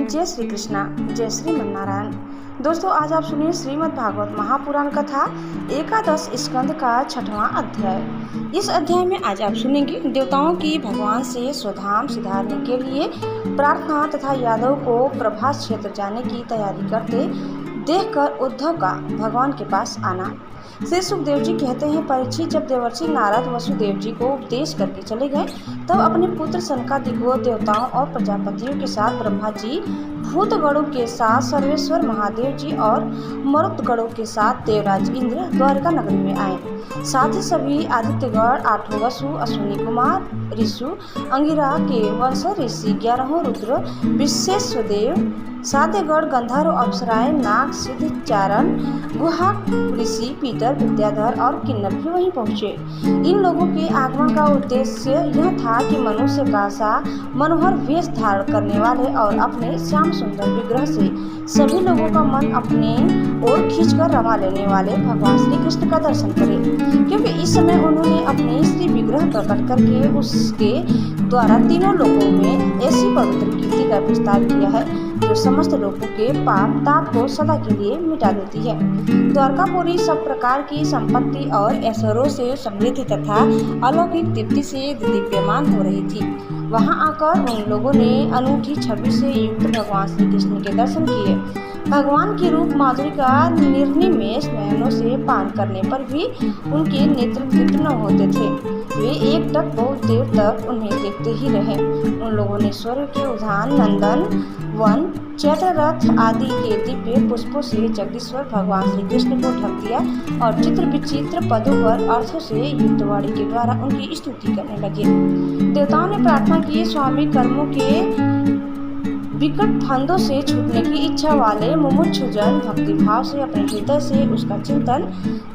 जय श्री कृष्णा, जय श्रीमन नारायण। दोस्तों, आज आप सुनिए श्रीमद् भागवत महापुराण कथा एकादश स्कंद का 6वां अध्याय। इस अध्याय में आज आप सुनेंगे देवताओं की भगवान से स्वधाम सिधारने के लिए प्रार्थना तथा यादव को प्रभास क्षेत्र जाने की तैयारी करते देखकर उद्धव का भगवान के पास आना। श्री सुखदेव जी कहते हैं, परीक्षित, जब देवर्षि नारद वसुदेव जी को उपदेश करके चले गए तब अपने पुत्र सनकादिक को देवताओं और प्रजापतियों के साथ ब्रह्मा जी, भूतगणों के साथ सर्वेश्वर महादेव जी और मरुतगणों के साथ देवराज इंद्र द्वारका नगरी में आए। साथ ही सभी आदित्यगण, 8 वसु, अश्विनी कुमार ऋषु, अंगिरा के वंश ऋषि, 11 रुद्र, विश्वेश्वदेव, साध्यगण, गंधर्व, अप्सराएं, नाग, सिद्ध, चारण, गुहा ऋषि, पीतर, विद्याधर और किन्नर भी वहीं पहुँचे। इन लोगों के आगमन का उद्देश्य यह था कि मनुष्य का सा मनोहर वेश धारण करने वाले और अपने श्याम सुंदर विग्रह से सभी लोगों का मन अपने ओर खींचकर रमा लेने वाले भगवान श्री कृष्ण का दर्शन करें, क्योंकि इस समय उन्होंने अपने श्री विग्रह प्रकट करके उसके द्वारा तीनों लोगों में ऐसी पवित्र कीर्ति का विस्तार किया है जो समस्त लोगों के पाप ताप को सदा के लिए मिटा देती है। द्वारकापुरी सब प्रकार की संपत्ति और ऐश्वर्यों से समृद्ध तथा अलौकिक दीप्ति से दीप्यमान हो रही थी। वहां आकर उन लोगों ने अनूठी छवि से युक्त भगवान श्री कृष्ण के दर्शन किए। भगवान की रूप माधुरी का निर्निमेष नयनों से पान करने पर भी उनके नेत्र तृप्त न होते थे। वे एक टक बहुत देर तक उन्हें देखते ही रहे। उन लोगों ने स्वर्ग के उद्यान, नंदन वन, चैत्र रथ आदि के दिव्य पुष्पों से जगदीश्वर भगवान श्री कृष्ण को ढक दिया और चित्र विचित्र पदों पर अर्थों से युक्त वाणी के द्वारा उनकी स्तुति करने लगे। देवताओं ने प्रार्थना की, स्वामी, कर्मों के विकट फंदों से छूटने की इच्छा वाले मुमुक्षुजन भक्तिभाव से अपने हृदय से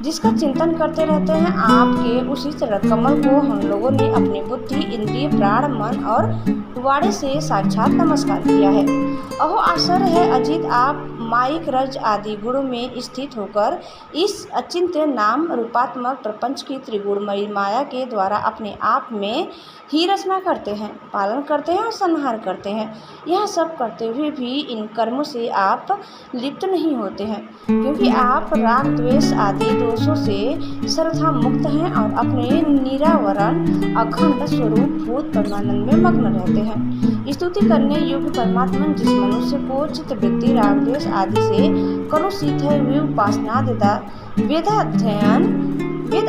जिसका चिंतन करते रहते हैं, आपके उसी चरण कमल को हम लोगों ने अपनी बुद्धि, इंद्रिय, प्राण, मन और वाणी से साक्षात नमस्कार किया है। अहो आश्चर्य है अजित, आप माइक रज आदि गुणों में स्थित होकर इस अचिंत्य नाम रूपात्मक प्रपंच की त्रिगुणमयी माया के द्वारा अपने आप में ही रचना करते हैं, पालन करते हैं और संहार करते हैं। यह सब करते हुए भी इन कर्मों से आप लिप्त नहीं होते हैं, क्योंकि आप राग द्वेष आदि दोषों से सर्वथा मुक्त हैं और अपने निरावरण अखंड स्वरूप भूत परमानंद में मग्न रहते हैं। स्तुति करने योग्य परमात्मा जिस मनुष्य को चित्तवृत्ति, राग द्वेष आदि से कलुषित है, वे उपासना, वेद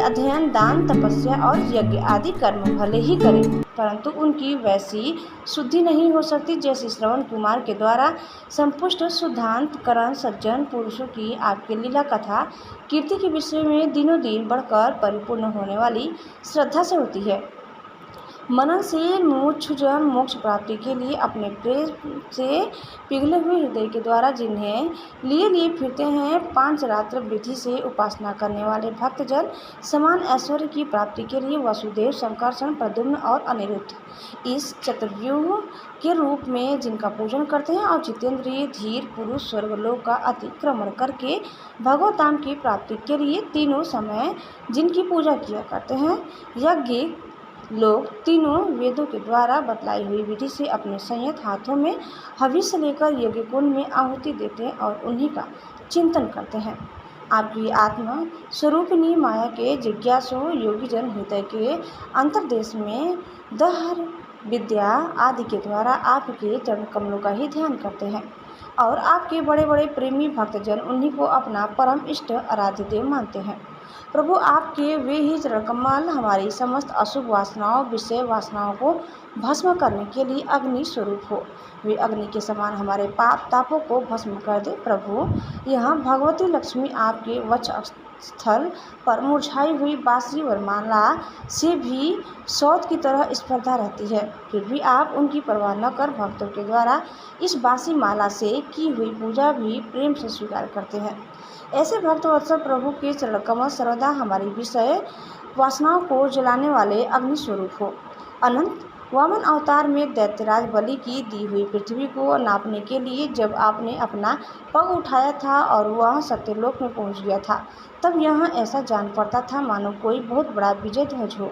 अध्ययन, दान, तपस्या और यज्ञ आदि कर्म भले ही करें, परंतु उनकी वैसी शुद्धि नहीं हो सकती जैसे श्रवण कुमार के द्वारा संपुष्ट शुद्धांत करण सज्जन पुरुषों की आपकी लीला कथा कीर्ति के विषय में दिनों दिन बढ़कर परिपूर्ण होने वाली श्रद्धा से होती है। मनन से मुमुक्षुजन मोक्ष प्राप्ति के लिए अपने प्रेम से पिघले हुए हृदय के द्वारा जिन्हें लिए फिरते हैं, 5 रात्र विधि से उपासना करने वाले भक्तजन समान ऐश्वर्य की प्राप्ति के लिए वसुदेव, संकर्षण, प्रद्युम्न और अनिरुद्ध इस चतुर्व्यूह के रूप में जिनका पूजन करते हैं और जितेंद्रिय धीर पुरुष स्वर्गलोक का अतिक्रमण करके भगवताम की प्राप्ति के लिए तीनों समय जिनकी पूजा किया करते हैं, यज्ञ लोग तीनों वेदों के द्वारा बतलाई हुई विधि से अपने संयत हाथों में हविष्य लेकर यज्ञ कुंड में आहुति देते हैं और उन्हीं का चिंतन करते हैं। आपकी आत्मा स्वरूपिणी माया के जिज्ञासु योगीजन हृदय के अंतर्देश में दहर विद्या आदि के द्वारा आपके चरण कमलों का ही ध्यान करते हैं और आपके बड़े बड़े प्रेमी भक्तजन उन्हीं को अपना परम इष्ट आराध्य देव मानते हैं। प्रभु, आपके वे ही चरण कमल हमारी समस्त अशुभ वासनाओं, विषय वासनाओं को भस्म करने के लिए अग्नि स्वरूप हो। वे अग्नि के समान हमारे पाप तापों को भस्म कर दे। प्रभु, यहाँ भगवती लक्ष्मी आपके वक्ष स्थल पर मुरझाई हुई बांसुरी वरमाला से भी सौत की तरह स्पर्धा रहती है, फिर भी आप उनकी परवाह न कर भक्तों के द्वारा इस बांसी माला से की हुई पूजा भी प्रेम से स्वीकार करते हैं। ऐसे भक्त वत्सल प्रभु के चरण कमल सर्वदा हमारी विषय वासनाओं को जलाने वाले अग्नि स्वरूप हो। अनंत वामन अवतार में दैत्यराज बलि की दी हुई पृथ्वी को नापने के लिए जब आपने अपना पग उठाया था और वह सत्यलोक में पहुंच गया था, तब यहाँ ऐसा जान पड़ता था मानो कोई बहुत बड़ा विजय ध्वज हो।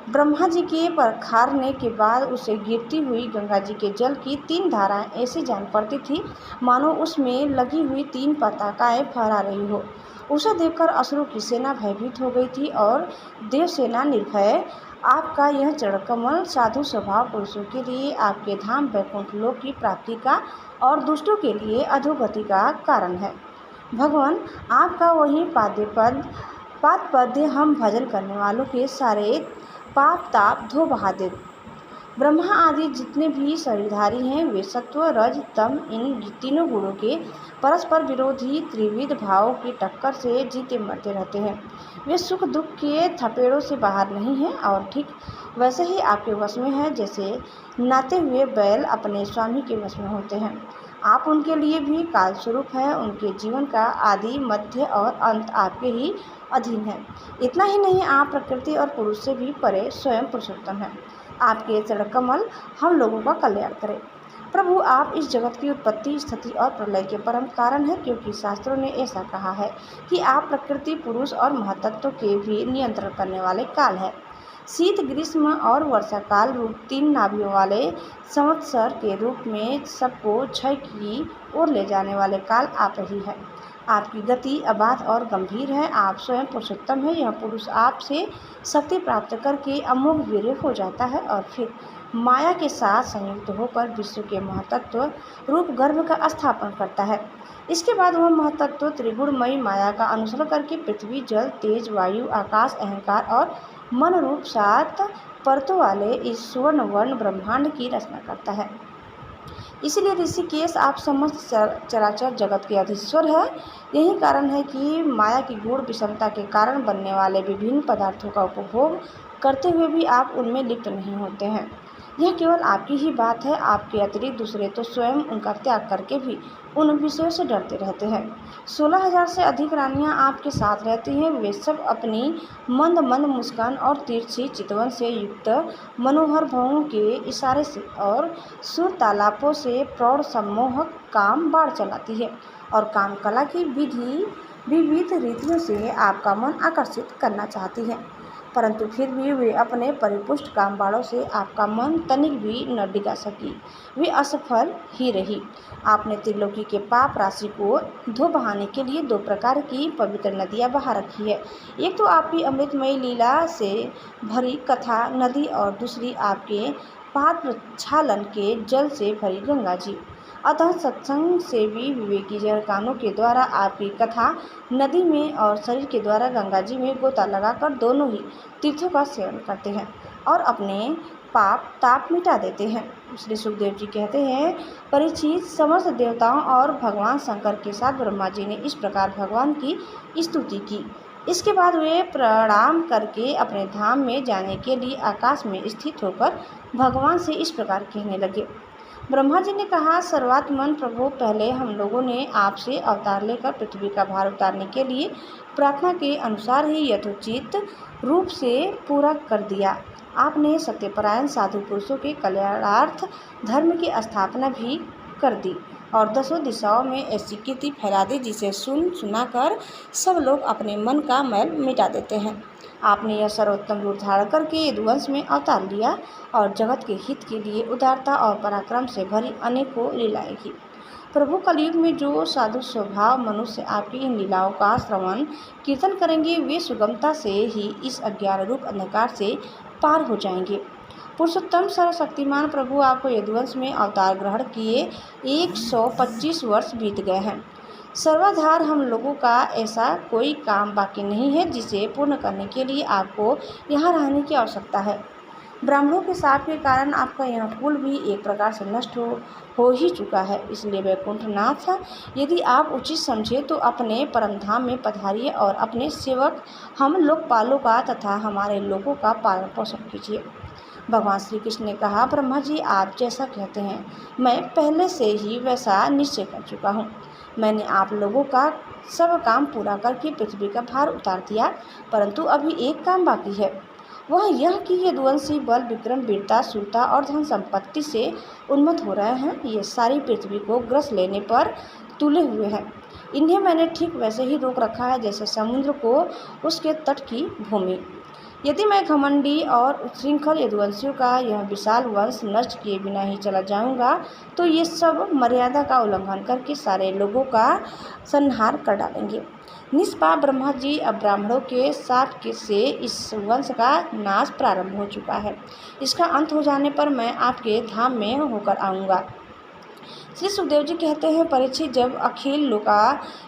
ब्रह्मा जी के पखारने के बाद उसे गिरती हुई गंगा जी के जल की 3 धाराएं ऐसी जान पड़ती थी मानो उसमें लगी हुई 3 पताकाएं फहरा रही हो। उसे देखकर असुरों की सेना भयभीत हो गई थी और देवसेना निर्भय। आपका यह चरणकमल साधु स्वभाव पुरुषों के लिए आपके धाम वैकुंठ लोक की प्राप्ति का और दुष्टों के लिए अधोगति का कारण है। भगवान, आपका वही पाद पद्य हम भजन करने वालों के सारे पाप ताप धो बहा दे। ब्रह्मा आदि जितने भी शरीरधारी हैं वे सत्व रज तम इन तीनों गुणों के परस्पर विरोधी त्रिविध भावों की टक्कर से जीते मरते रहते हैं। वे सुख दुख के थपेड़ों से बाहर नहीं हैं और ठीक वैसे ही आपके वश में है जैसे नाते हुए बैल अपने स्वामी के वश में होते हैं। आप उनके लिए भी काल स्वरूप है। उनके जीवन का आदि मध्य और अंत आपके ही अधीन है। इतना ही नहीं, आप प्रकृति और पुरुष से भी परे स्वयं पुरुषोत्तम हैं। आपके चरण कमल हम लोगों का कल्याण करें। प्रभु, आप इस जगत की उत्पत्ति स्थिति और प्रलय के परम कारण हैं, क्योंकि शास्त्रों ने ऐसा कहा है कि आप प्रकृति पुरुष और महतत्व के भी नियंत्रण करने वाले काल है। शीत ग्रीष्म और वर्षा काल रूप 3 नाभियों वाले संवत्सर के रूप में सबको क्षय की ओर ले जाने वाले काल आप ही है। आपकी गति अबाध और गंभीर है। आप स्वयं पुरुषोत्तम है। यह पुरुष आपसे शक्ति प्राप्त करके अमोघ वीर्य हो जाता है और फिर माया के साथ संयुक्त होकर विश्व के महतत्व रूप गर्भ का स्थापन करता है। इसके बाद वह महतत्व त्रिगुणमयी माया का अनुसरण करके पृथ्वी जल तेज वायु आकाश अहंकार और मन रूप 7 परतों वाले इस स्वर्ण वर्ण ब्रह्मांड की रचना करता है। इसलिए ऋषिकेश, आप समस्त चराचर जगत के अधीश्वर है। यही कारण है कि माया की गुण विषमता के कारण बनने वाले विभिन्न पदार्थों का उपभोग करते हुए भी आप उनमें लिप्त नहीं होते हैं। यह केवल आपकी ही बात है। आपके अतिरिक्त दूसरे तो स्वयं उनका त्याग करके भी उन विषयों से डरते रहते हैं। 16,000 से अधिक रानियां आपके साथ रहती हैं। वे सब अपनी मंद मंद मुस्कान और तिरछी चितवन से युक्त मनोहर भवों के इशारे से और सुर तालापों से प्रौढ़ सम्मोहक काम बाढ़ चलाती है और काम कला की विविध रीतियों से आपका मन आकर्षित करना चाहती है, परंतु फिर भी वे अपने परिपुष्ट काम बाड़ों से आपका मन तनिक भी न डिगा सकी। वे असफल ही रही। आपने त्रिलोकी के पाप राशि को धो बहाने के लिए 2 प्रकार की पवित्र नदियाँ बहा रखी है। एक तो आपकी अमृतमयी लीला से भरी कथा नदी और दूसरी आपके पाद प्रक्षालन के जल से भरी गंगा जी। अतः सत्संग से भी विवेकी जन कानों के द्वारा आपकी कथा नदी में और शरीर के द्वारा गंगा जी में गोता लगाकर दोनों ही तीर्थों का सेवन करते हैं और अपने पाप ताप मिटा देते हैं। श्री सुखदेव जी कहते हैं, परीक्षित, समस्त देवताओं और भगवान शंकर के साथ ब्रह्मा जी ने इस प्रकार भगवान की स्तुति की। इसके बाद वे प्रणाम करके अपने धाम में जाने के लिए आकाश में स्थित होकर भगवान से इस प्रकार कहने लगे। ब्रह्मा जी ने कहा, सर्वात्मन प्रभु, पहले हम लोगों ने आपसे अवतार लेकर पृथ्वी का भार उतारने के लिए प्रार्थना के अनुसार ही यथोचित रूप से पूरा कर दिया। आपने सत्यपरायण साधु पुरुषों के कल्याणार्थ धर्म की स्थापना भी कर दी और 10 दिशाओं में ऐसी कीर्ति फैला दी जिसे सुनाकर सब लोग अपने मन का मैल मिटा देते हैं। आपने यह सर्वोत्तम रूप धारण करके यदुवंश में अवतार लिया और जगत के हित के लिए उदारता और पराक्रम से भरी अनेकों लीलाएं की। प्रभु, कलयुग में जो साधु स्वभाव मनुष्य आपकी इन लीलाओं का श्रवण कीर्तन करेंगे वे सुगमता से ही इस अज्ञान रूप अंधकार से पार हो जाएंगे। पुरुषोत्तम सर्वशक्तिमान प्रभु, आपको यदुवंश में अवतार ग्रहण किए 125 वर्ष बीत गए हैं। सर्वाधार हम लोगों का ऐसा कोई काम बाकी नहीं है जिसे पूर्ण करने के लिए आपको यहाँ रहने की आवश्यकता है। ब्राह्मणों के शाप के कारण आपका यह कुल भी एक प्रकार से नष्ट हो ही चुका है। इसलिए वैकुंठनाथ, यदि आप उचित समझे तो अपने परमधाम में पधारिए और अपने सेवक हम लोकपालों का तथा हमारे लोगों का पालन पोषण कीजिए। भगवान श्री कृष्ण ने कहा, ब्रह्मा जी, आप जैसा कहते हैं मैं पहले से ही वैसा निश्चय कर चुका हूँ। मैंने आप लोगों का सब काम पूरा करके पृथ्वी का भार उतार दिया, परंतु अभी एक काम बाकी है। वह यह कि यदुवंशी बल विक्रम वीरता शूरता और धन संपत्ति से उन्मत्त हो रहे हैं। ये सारी पृथ्वी को ग्रस लेने पर तुले हुए हैं। इन्हें मैंने ठीक वैसे ही रोक रखा है जैसे समुद्र को उसके तट की भूमि। यदि मैं घमंडी और उच्छृंखल यदुवंशियों का यह विशाल वंश नष्ट किए बिना ही चला जाऊंगा, तो ये सब मर्यादा का उल्लंघन करके सारे लोगों का संहार कर डालेंगे। निष्पाप ब्रह्मा जी, अब ब्राह्मणों के शाप से इस वंश का नाश प्रारंभ हो चुका है। इसका अंत हो जाने पर मैं आपके धाम में होकर आऊँगा। श्री सुखदेव जी कहते हैं, परीक्षित, जब अखिल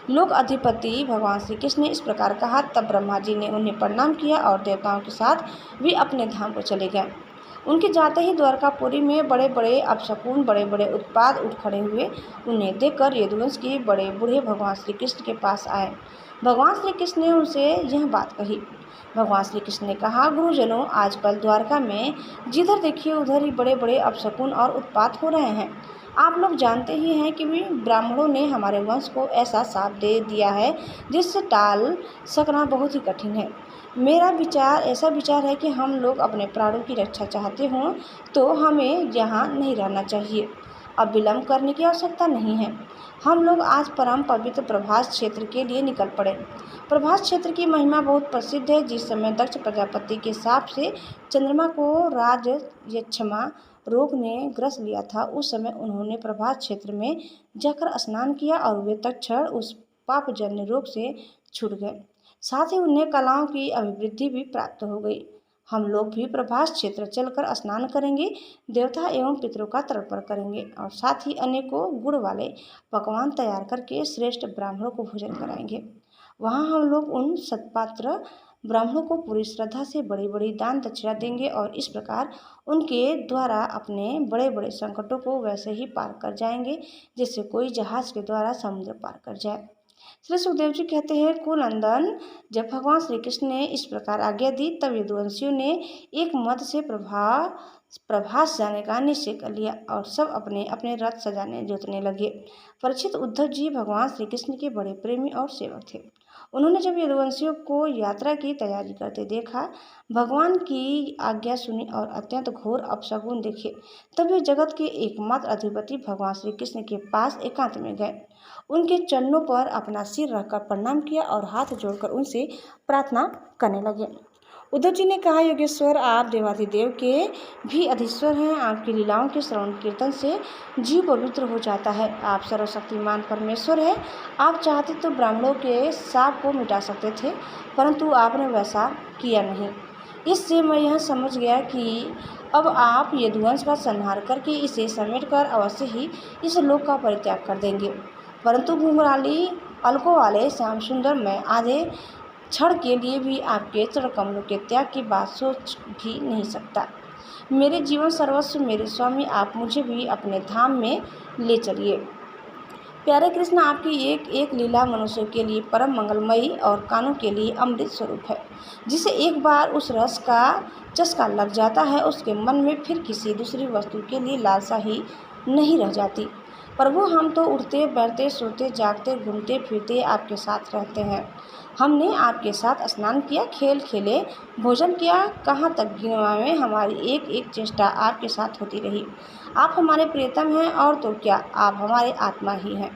लोक अधिपति भगवान श्री कृष्ण ने इस प्रकार कहा, तब ब्रह्मा जी ने उन्हें प्रणाम किया और देवताओं के साथ वे अपने धाम को चले गए। उनके जाते ही द्वारकापुरी में बड़े बड़े अपशकुन, बड़े बड़े उत्पात उठ खड़े हुए। उन्हें देखकर यदुवंश के बड़े बूढ़े भगवान श्री कृष्ण के पास आए। भगवान श्री कृष्ण ने उनसे यह बात कही। भगवान श्री कृष्ण ने कहा, गुरुजनों, आजकल द्वारका में जिधर देखिए उधर ही बड़े बड़े अपशकुन और उत्पात हो रहे हैं। आप लोग जानते ही हैं कि ब्राह्मणों ने हमारे वंश को ऐसा शाप दे दिया है जिससे टाल सकना बहुत ही कठिन है। मेरा ऐसा विचार है कि हम लोग अपने प्राणों की रक्षा चाहते हों तो हमें यहाँ नहीं रहना चाहिए। अब विलम्ब करने की आवश्यकता नहीं है। हम लोग आज परम पवित्र प्रभास क्षेत्र के लिए निकल पड़े। प्रभास क्षेत्र की महिमा बहुत प्रसिद्ध है। जिस समय दक्ष प्रजापति के शाप से चंद्रमा को राज यक्षमा रोग ने ग्रस लिया था, उस समय उन्होंने प्रभास क्षेत्र में जाकर स्नान किया और वे तत्क्षण उस पापजन्य रोग से छूट गए। साथ ही उन्हें कलाओं की अभिवृद्धि भी प्राप्त हो गई। हम लोग भी प्रभास क्षेत्र चलकर स्नान करेंगे, देवता एवं पितरों का तर्पण करेंगे और साथ ही अनेकों गुण वाले पकवान तैयार करके श्रेष्ठ ब्राह्मणों को भोजन कराएंगे। वहाँ हम लोग उन सत्पात्र ब्राह्मणों को पूरी श्रद्धा से बड़ी बड़ी दान दक्षिणा देंगे और इस प्रकार उनके द्वारा अपने बड़े बड़े संकटों को वैसे ही पार कर जाएंगे जैसे कोई जहाज के द्वारा समुद्र पार कर जाए। श्री सुखदेव जी कहते हैं, कुलनंदन, जब भगवान श्री कृष्ण ने इस प्रकार आज्ञा दी, तब यदुवंशियों ने एक मत से प्रभास जाने का निश्चय कर लिया और सब अपने अपने रथ सजाने जोतने लगे। परीक्षित, उद्धव जी भगवान श्री कृष्ण के बड़े प्रेमी और सेवक थे। उन्होंने जब यदुवंशियों को यात्रा की तैयारी करते देखा, भगवान की आज्ञा सुनी और अत्यंत घोर अपशगुन देखे, तब वे जगत के एकमात्र अधिपति भगवान श्री कृष्ण के पास एकांत में गए। उनके चरणों पर अपना सिर रखकर प्रणाम किया और हाथ जोड़कर उनसे प्रार्थना करने लगे। उद्धव जी ने कहा, योगेश्वर, आप देवाधिदेव के भी अधीश्वर हैं। आपकी लीलाओं के श्रवण कीर्तन से जीव पवित्र हो जाता है। आप सर्वशक्तिमान परमेश्वर हैं। आप चाहते तो ब्राह्मणों के शाप को मिटा सकते थे, परंतु आपने वैसा किया नहीं। इससे मैं यह समझ गया कि अब आप यदुवंश का संहार करके इसे समेटकर अवश्य ही इस लोक का परित्याग कर देंगे। परंतु घुंघराली अलकों वाले श्याम सुंदर, मैं आधे क्षण के लिए भी आपके चरण कमलों के त्याग की बात सोच भी नहीं सकता। मेरे जीवन सर्वस्व मेरे स्वामी, आप मुझे भी अपने धाम में ले चलिए। प्यारे कृष्ण, आपकी एक एक लीला मनुष्यों के लिए परम मंगलमयी और कानों के लिए अमृत स्वरूप है। जिसे एक बार उस रस का चस्का लग जाता है, उसके मन में फिर किसी दूसरी वस्तु के लिए लालसा ही नहीं रह जाती। प्रभु, हम तो उठते बैठते सोते जागते घूमते फिरते आपके साथ रहते हैं। हमने आपके साथ स्नान किया, खेल खेले, भोजन किया, कहाँ तक गिनवा में हमारी एक एक चेष्टा आपके साथ होती रही। आप हमारे प्रियतम हैं और तो क्या, आप हमारे आत्मा ही हैं।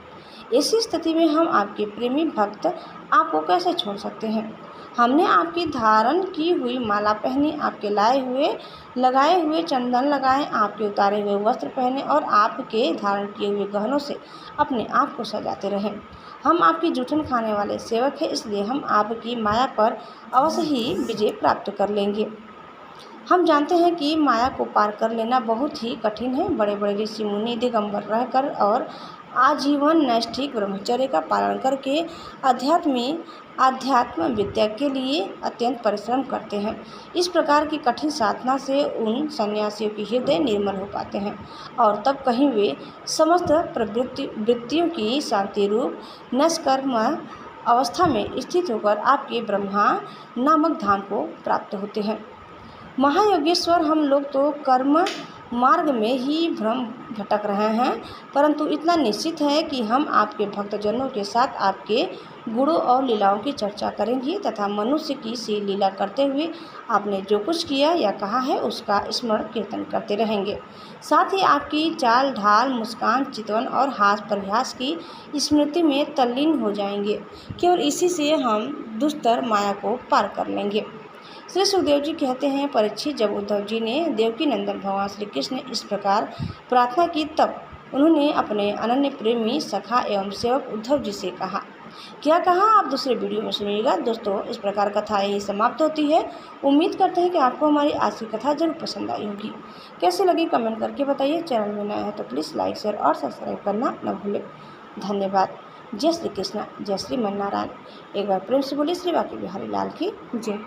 ऐसी स्थिति में हम आपके प्रेमी भक्त आपको कैसे छोड़ सकते हैं। हमने आपकी धारण की हुई माला पहनी, आपके लगाए हुए चंदन लगाए, आपके उतारे हुए वस्त्र पहने और आपके धारण किए हुए गहनों से अपने आप को सजाते रहे। हम आपकी जूठन खाने वाले सेवक हैं, इसलिए हम आपकी माया पर अवश्य ही विजय प्राप्त कर लेंगे। हम जानते हैं कि माया को पार कर लेना बहुत ही कठिन है। बड़े बड़े ऋषि मुनि दिगंबर रहकर और आजीवन नैष्ठिक ब्रह्मचर्य का पालन करके आध्यात्म विद्या के लिए अत्यंत परिश्रम करते हैं। इस प्रकार की कठिन साधना से उन सन्यासियों के हृदय निर्मल हो पाते हैं और तब कहीं वे समस्त वृत्तियों की शांति रूप नष्कर्म अवस्था में स्थित होकर आपके ब्रह्मा नामक धाम को प्राप्त होते हैं। महायोगेश्वर, हम लोग तो कर्म मार्ग में ही भ्रम भटक रहे हैं, परंतु इतना निश्चित है कि हम आपके भक्तजनों के साथ आपके गुणों और लीलाओं की चर्चा करेंगे तथा मनुष्य की सी लीला करते हुए आपने जो कुछ किया या कहा है उसका स्मरण कीर्तन करते रहेंगे। साथ ही आपकी चाल ढाल, मुस्कान, चितवन और हास परिहास की स्मृति में तल्लीन हो जाएंगे। केवल इसी से हम दुस्तर माया को पार कर लेंगे। श्री सुखदेव जी कहते हैं, परीक्षित, जब उद्धव जी ने देवकी नंदन भगवान श्री कृष्ण ने इस प्रकार प्रार्थना की, तब उन्होंने अपने अनन्य प्रेमी सखा एवं सेवक उद्धव जी से कहा। क्या कहा आप दूसरे वीडियो में सुनिएगा। दोस्तों, इस प्रकार कथा यही समाप्त होती है। उम्मीद करते हैं कि आपको हमारी आज की कथा जरूर पसंद आई होगी। कैसी लगी कमेंट करके बताइए। चैनल में नया है तो प्लीज़ लाइक, शेयर और सब्सक्राइब करना न भूलें। धन्यवाद। जय श्री कृष्ण, जय श्री मन नारायण। एक बार प्रेम से बोलिए श्री बांके बिहारी लाल की जय।